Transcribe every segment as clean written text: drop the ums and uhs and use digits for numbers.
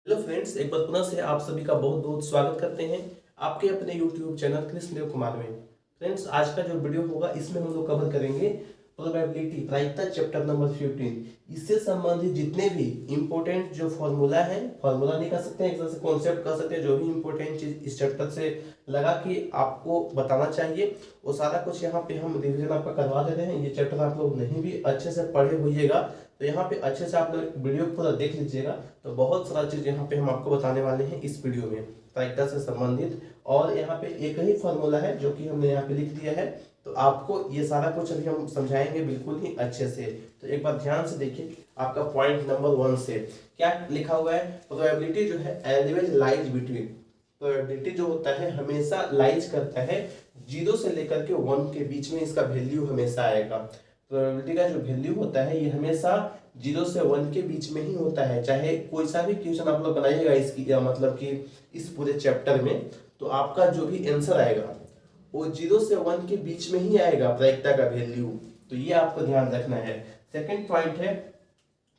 Hello friends, एक बार पुनः से आप सभी का बहुत बहुत स्वागत करते हैं आपके अपने यूट्यूब चैनल कृष्ण कुमार में। फ्रेंड्स, आज का जो वीडियो होगा इसमें हम लोग कवर करेंगे प्रोबेबिलिटी प्रायिकता चैप्टर नंबर 15। इससे संबंधित जितने भी इंपॉर्टेंट जो फॉर्मूला है, फॉर्मूला नहीं कर सकते हैं, एक तरह से कॉन्सेप्ट कर सकते हैं, जो भी इंपॉर्टेंट चीज इस चैप्टर से लगा कि आपको बताना चाहिए वो सारा कुछ यहाँ पे हम रिविजन आपका करवा देते हैं। ये चैप्टर आप लोग नहीं भी अच्छे से पढ़े होइएगा तो यहाँ पे अच्छे से आप लोग वीडियो पूरा देख लीजिएगा, तो बहुत सारा चीज यहाँ पे हम आपको बताने वाले हैं इस वीडियो में प्रायिकता से संबंधित। और यहाँ पे एक ही फॉर्मूला है जो कि हमने यहाँ पे लिख दिया है, तो आपको ये सारा कुछ अभी हम समझाएंगे बिल्कुल ही अच्छे से। तो एक बार ध्यान से देखिए, आपका पॉइंट नंबर 1 से क्या लिखा हुआ है। प्रोबेबिलिटी जो है ऑलवेज लाइज बिटवीन, प्रोबेबिलिटी जो होता है हमेशा लाइज करता है 0 से लेकर के 1 के बीच में, इसका वैल्यू हमेशा आएगा। प्रोबेबिलिटी का जो वैल्यू होता है ये हमेशा 0 से 1 के बीच में ही होता है। चाहे कोई सा भी क्वेश्चन आप लोग बनाइएगा इसकी, या मतलब कि इस पूरे चैप्टर में, तो आपका जो भी आंसर आएगा वो 0 से 1 के बीच में ही आएगा प्रायिकता का वैल्यू। तो ये आपको ध्यान रखना है। सेकंड पॉइंट है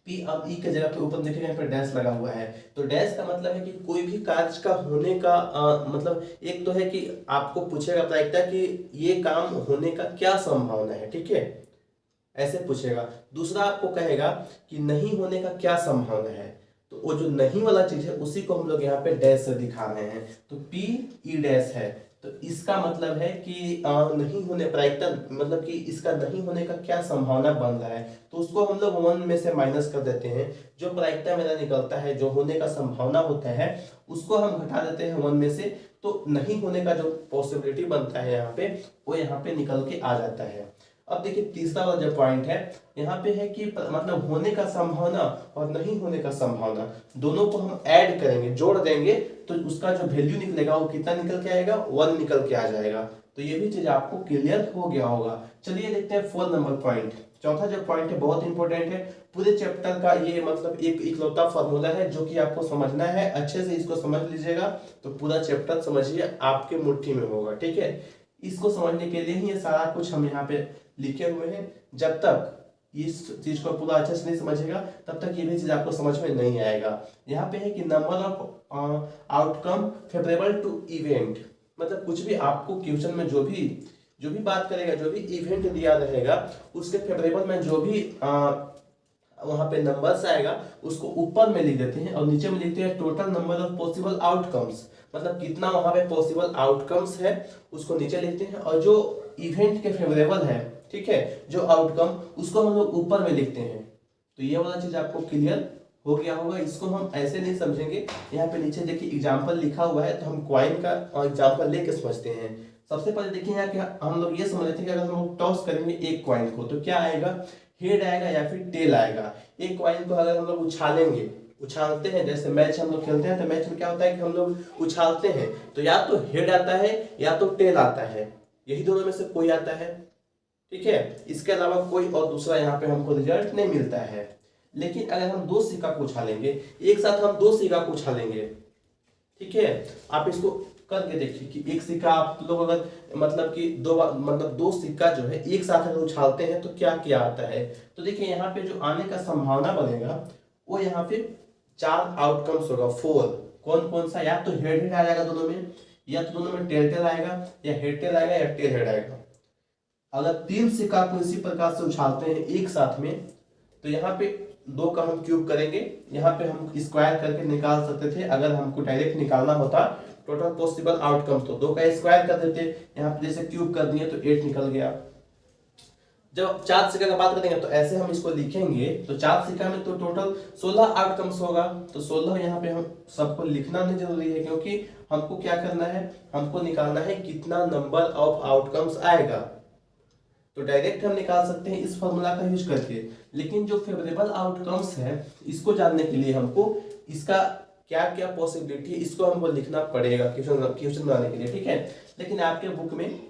पी। अब ई के जगह पे ऊपर देखिएगा यहाँ पे डैश लगा हुआ है, तो डैश का मतलब है कि कोई भी कार्य का होने का मतलब एक तो है कि आपको पूछेगा प्रायिकता कि ये काम होने का क्या संभावना है, ठीक है, ऐसे पूछेगा। दूसरा आपको कहेगा कि नहीं होने का क्या संभावना है, तो वो जो नहीं वाला चीज है उसी को हम लोग यहाँ पे डैश से दिखा रहे हैं। तो पी ई डैश है, तो इसका मतलब है कि नहीं होने प्रायिकता, मतलब कि इसका नहीं होने का क्या संभावना बन रहा है, तो उसको हम लोग 1 में से माइनस कर देते हैं। जो प्रायिकता मेरा निकलता है, जो होने का संभावना होता है, उसको हम घटा देते हैं 1 में से, तो नहीं होने का जो पॉसिबिलिटी बनता है यहाँ पे, वो यहाँ पे निकल के आ जाता है। अब देखिए तीसरा वाला जो पॉइंट है यहाँ पे है कि मतलब होने का संभावना और नहीं होने का संभावना दोनों को हम ऐड करेंगे, जोड़ देंगे, तो उसका जो वैल्यू निकलेगा वो कितना निकल के आएगा, 1 निकल के आ जाएगा। तो ये भी चीज आपको क्लियर हो गया होगा। चलिए देखते हैं 4 नंबर पॉइंट। चौथा जो पॉइंट है बहुत इंपॉर्टेंट है, पूरे चैप्टर का ये मतलब एक इकलौता फॉर्मूला है जो कि आपको समझना है। अच्छे से इसको समझ लीजिएगा तो पूरा चैप्टर समझिए आपके मुट्ठी में होगा, ठीक है। इसको समझने के लिए ही ये सारा कुछ हम यहाँ पे लिखे हुए हैं। जब तक इस चीज को पूरा अच्छे से नहीं समझेगा तब तक ये भी चीज आपको समझ में नहीं आएगा। यहाँ पे है कि number of outcome favourable to event, मतलब कुछ भी आपको क्वेश्चन में जो भी बात करेगा, जो भी इवेंट दिया रहेगा उसके फेवरेबल में जो भी वहां पे नंबर्स आएगा उसको ऊपर में लिख देते हैं और नीचे में लिखते हैं total number of possible outcomes, मतलब कितना वहां पे पॉसिबल आउटकम्स है उसको नीचे लिखते हैं, और जो इवेंट के फेवरेबल है, ठीक है, जो आउटकम, उसको हम लोग ऊपर में लिखते हैं। तो ये वाला चीज आपको क्लियर हो गया होगा। इसको हम ऐसे नहीं समझेंगे। यहाँ पे नीचे देखिए एग्जाम्पल लिखा हुआ है, तो हम क्वाइन का एग्जाम्पल लेके समझते हैं। सबसे पहले देखिए यहाँ कि हम लोग ये समझ लेते हैं कि अगर हम लोग टॉस करेंगे एक क्वाइन को तो क्या आएगा, हेड आएगा या फिर टेल आएगा। एक क्वाइन को अगर हम लोग उछालेंगे, उछालते हैं, जैसे मैच हम लोग खेलते हैं तो मैच में क्या होता है कि हम लोग उछालते हैं तो या तो हेड आता है या तो टेल आता है, यही दोनों में से कोई आता है, ठीक है। इसके अलावा कोई और दूसरा यहाँ पे हमको रिजल्ट नहीं मिलता है। लेकिन अगर हम दो सिक्का को उछालेंगे, एक साथ हम दो सिक्का को उछालेंगे, ठीक है, आप इसको करके देखिए कि एक सिक्का आप लोग अगर मतलब कि दो सिक्का जो है एक साथ अगर उछालते हैं तो क्या क्या आता है। तो देखिए यहाँ पे जो आने का संभावना बनेगा वो यहाँ पे 4 आउटकम्स होगा, 4। कौन कौन सा, या तो हेड हेड आ जाएगा दोनों में, या तो दोनों में टेल टेल आएगा, या हेड टेल आएगा, या टेल हेड आएगा। अगर 3 सिक्का को इसी प्रकार से उछालते हैं एक साथ में, तो यहाँ पे 2 का हम क्यूब करेंगे, यहाँ पे हम स्क्वायर करके निकाल सकते थे। अगर हमको डायरेक्ट निकालना होता टोटल पॉसिबल आउटकम्स तो 2 का स्क्वायर कर देते, यहाँ पे जैसे क्यूब कर दिए तो 8 निकल गया। जब 4 सिक्का का बात करेंगे तो ऐसे हम इसको लिखेंगे, तो 4 सिक्का में तो टोटल 16 आउटकम्स होगा। तो 16 यहाँ पे हम सबको लिखना नहीं जरूरी है, क्योंकि हमको क्या करना है, हमको निकालना है कितना नंबर ऑफ आउटकम्स आएगा। तो डायरेक्ट हम निकाल सकते हैं इस फॉर्मूला का यूज करके, लेकिन जो फेवरेबल आउटकम्स है इसको जानने के लिए हमको इसका क्या क्या पॉसिबिलिटी है इसको हमको लिखना पड़ेगा क्वेश्चन बनाने के लिए, ठीक है। लेकिन आपके बुक में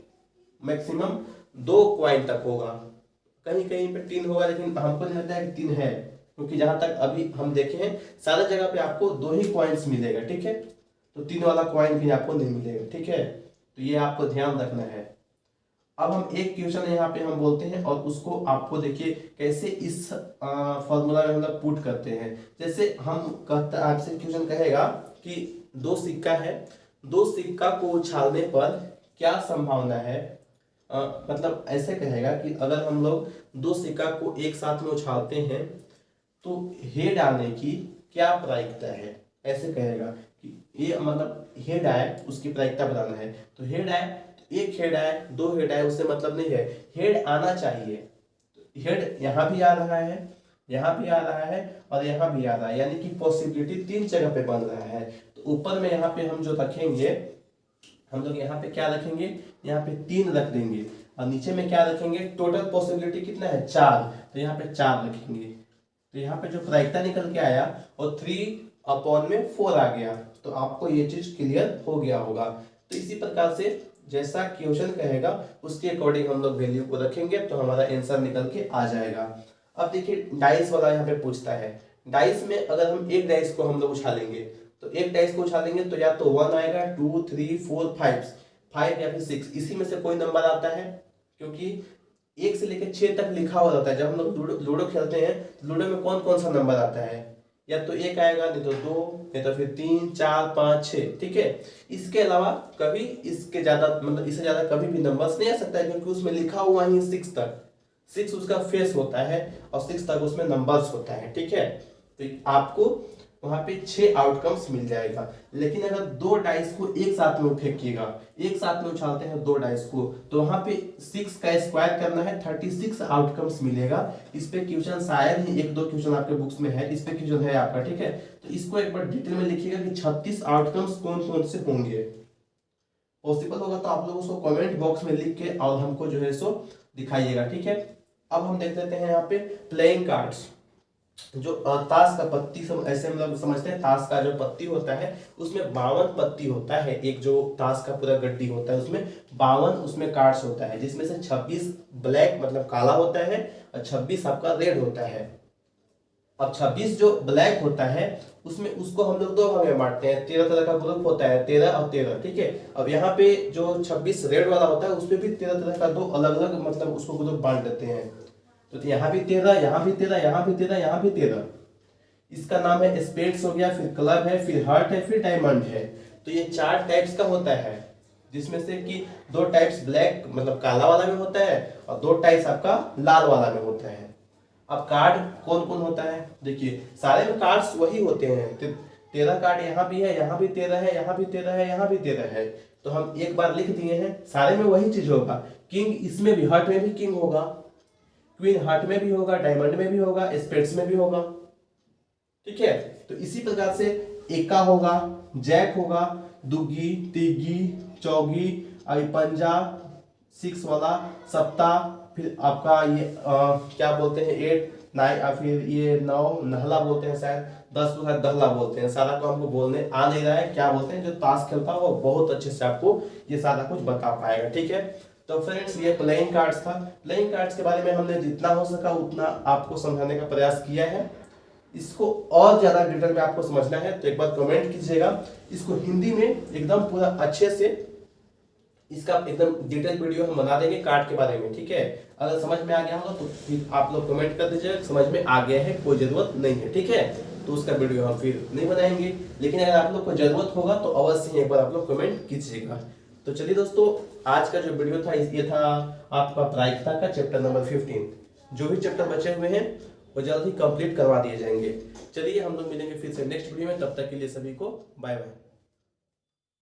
मैक्सिमम 2 क्वाइन तक होगा, कहीं कहीं पे 3 होगा, लेकिन हमको नहीं लगता है कि 3 है, क्योंकि जहां तक अभी हम देखे हैं सारा जगह पे आपको 2 ही क्वाइंस मिलेगा, ठीक है। तो 3 वाला क्वाइन भी आपको नहीं मिलेगा, ठीक है। तो ये आपको ध्यान रखना है। अब हम एक क्वेश्चन यहाँ पे हम बोलते हैं और उसको आपको देखिए कैसे इस फॉर्मूला में हम लोग पुट करते हैं। जैसे हम कहता आपसे क्वेश्चन कहेगा कि दो सिक्का है, दो सिक्का को उछालने पर क्या संभावना है, मतलब ऐसे कहेगा कि अगर हम लोग दो सिक्का को एक साथ में उछालते हैं तो हेड आने की क्या प्रायिकता है, ऐसे कहेगा कि ये मतलब हेड आए उसकी प्रायिकता बताना है। तो हेड आए, एक हेड आए, दो हेड आए, उससे मतलब नहीं है, हेड आना चाहिए। तो हेड यहाँ भी आ रहा है, यहाँ भी आ रहा है और यहाँ भी आ रहा है, यानी कि पॉसिबिलिटी तीन जगह पे बन रहा है। तो ऊपर में यहाँ पे हम जो रखेंगे, हम लोग यहाँ पे क्या रखेंगे, यहाँ पे 3 रख देंगे और नीचे में क्या रखेंगे, टोटल पॉसिबिलिटी कितना है 4, तो यहाँ पे 4 रखेंगे। तो यहाँ पे जो प्रायिकता निकल के आया और 3/4 आ गया। तो आपको ये चीज क्लियर हो गया होगा। तो इसी प्रकार से जैसा क्वेश्चन कहेगा उसके अकॉर्डिंग हम लोग वैल्यू को रखेंगे तो हमारा आंसर निकल के आ जाएगा। अब देखिए डाइस वाला यहाँ पे पूछता है, डाइस में अगर हम एक डाइस को हम लोग उछालेंगे तो एक डाइस को उछालेंगे तो या तो 1 आएगा, 2, 3, 4, 5 या फिर 6, इसी में से कोई नंबर आता है, क्योंकि 1 से लेकर 6 तक लिखा हुआ रहता है। जब हम लोग लूडो खेलते हैं तो लूडो में कौन कौन सा नंबर आता है, या तो 1 आएगा, नहीं तो 2, नहीं तो फिर 3, 4, 5, 6, ठीक है। इसके अलावा कभी इसके ज्यादा मतलब इससे ज्यादा कभी भी नंबर्स नहीं आ सकता है, क्योंकि उसमें लिखा हुआ ही 6 तक, 6 उसका फेस होता है और 6 तक उसमें नंबर्स होता है, ठीक है। तो आपको वहां पे 6 आउटकम्स मिल जाएगा। लेकिन अगर 2 डाइस को एक साथ में फेंकिएगा, एक साथ में उछालते हैं 2 डाइस को, तो वहां पे 6 का स्क्वायर करना है, 36 आउटकम्स मिलेगा। इस पे क्वेश्चन शायद ही 1-2 क्वेश्चन आपके बुक्स में है, इस पे क्वेश्चन है आपका, ठीक है। तो इसको एक बार डिटेल में लिखिएगा कि 36 आउटकम्स कौन कौन से होंगे। पॉसिबल होगा तो आप लोग उसको कमेंट बॉक्स में लिख के और हमको जो है सो दिखाइएगा, ठीक है। अब हम देख लेते हैं यहाँ पे प्लेइंग कार्ड्स। जो ताश का पत्ती सब ऐसे हम लोग समझते हैं, ताश का जो पत्ती होता है उसमें 52 पत्ती होता है। एक जो ताश का पूरा गड्डी होता है उसमें 52 उसमें कार्ड्स होता है, जिसमें से 26 ब्लैक मतलब काला होता है और 26 आपका रेड होता है। अब 26 जो ब्लैक होता है उसमें उसको हम लोग 2 भाग में बांटते हैं, 13 तरह का ग्रुप होता है, 13 और 13, ठीक है। अब यहाँ पे जो 26 रेड वाला होता है उसमें भी 13 तरह का 2 अलग अलग मतलब उसको ग्रुप बांट देते हैं। तो यहाँ भी 13, यहाँ भी 13, यहाँ भी 13, यहाँ भी 13। इसका नाम है स्पेड्स हो गया, फिर क्लब है, फिर हार्ट है, फिर डायमंड है। तो ये 4 टाइप्स का होता है, जिसमें से कि 2 टाइप्स ब्लैक मतलब काला वाला में होता है और 2 टाइप्स आपका लाल वाला में होता है। अब कार्ड कौन कौन होता है, देखिए सारे में कार्ड्स वही होते हैं। 13 कार्ड यहाँ भी है, यहाँ भी 13 है, यहाँ भी 13 है, यहाँ भी 13 है। तो हम एक बार लिख दिए हैं, सारे में वही चीज होगा। किंग इसमें भी, हार्ट में भी किंग होगा, क्वीन हार्ट में भी होगा, डायमंड में भी होगा, स्पेड्स में भी होगा, ठीक है। तो इसी प्रकार से एका होगा, जैक होगा, दुगी, तिगी, चौगी, पंजा, 6 वाला, सप्ता, फिर आपका ये क्या बोलते हैं 8, 9, फिर ये 9 नहला बोलते हैं, शायद 10 को शायद दहला बोलते हैं। सारा को हमको बोलने आ नहीं रहा है, क्या बोलते हैं जो ताश खेलता है वो बहुत अच्छे से आपको ये सारा कुछ बता पाएगा, ठीक है। तो फ्रेंड्स ये प्लेइंग कार्ड्स था। प्लेइंग कार्ड्स के बारे में हमने जितना हो सका उतना आपको समझाने का प्रयास किया है। इसको और ज्यादा डिटेल में आपको समझना है तो एक बार कमेंट कीजिएगा। इसको हिंदी में एकदम पूरा अच्छे से इसका एकदम डिटेल वीडियो हम बना देंगे कार्ड के बारे में, ठीक है। अगर समझ में आ गया होगा तो फिर आप लोग कमेंट कर दीजिएगा समझ में आ गया है, कोई जरूरत नहीं है, ठीक है। तो उसका वीडियो हम फिर नहीं बनाएंगे, लेकिन अगर आप लोग को जरूरत होगा तो अवश्य ही एक बार आप लोग कमेंट कीजिएगा। तो चलिए दोस्तों, आज का जो वीडियो था ये था आपका प्रायिकता का चैप्टर नंबर 15। जो भी चैप्टर बचे हुए हैं वो जल्द ही कंप्लीट करवा दिए जाएंगे। चलिए हम लोग मिलेंगे फिर से नेक्स्ट वीडियो में, तब तक के लिए सभी को बाय बाय।